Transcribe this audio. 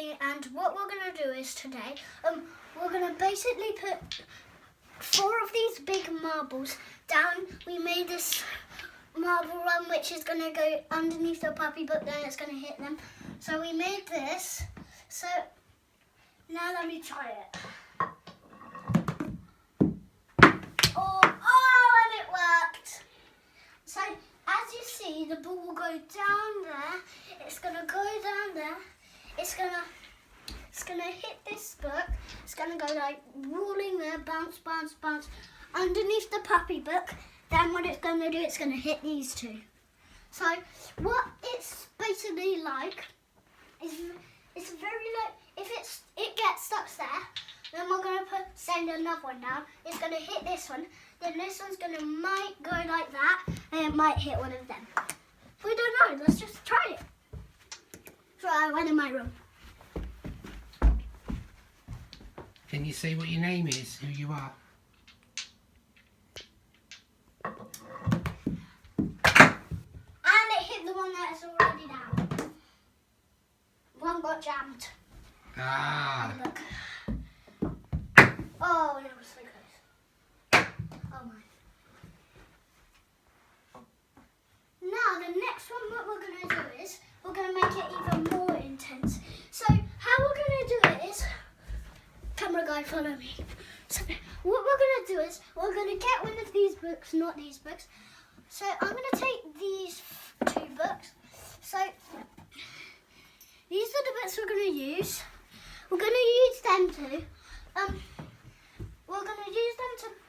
thing, and what we're going to do is today, we're going to basically put 4 of these big marbles down. We made this marble run which is going to go underneath the puppy book, then it's going to hit them. So we made this. So now let me try it. Oh, and it worked. So as you see, the ball will go down there. It's going to go down there. It's gonna hit this book. It's gonna go like rolling there, bounce, bounce, bounce, underneath the puppy book. Then what it's gonna do, it's gonna hit these 2. So what it's basically like is it's very like if it gets stuck there, then we're gonna send another one down. It's gonna hit this one. Then this one's might go like that, and it might hit one of them. We don't know. Let's just try it. So I went in my room. Can you say what your name is, who you are? And it hit the one that's already down. One got jammed. Ah. Look. Oh, it was so close. Oh my. Now the next one, what we're going to do is, we're going to make it even more intense. So how we're going to do it is, camera guy, follow me. So what we're going to do is, we're going to get one of these books, not these books. So I'm going to take these 2 books. So these are the books we're going to use. We're going to use them to, we're going to use them to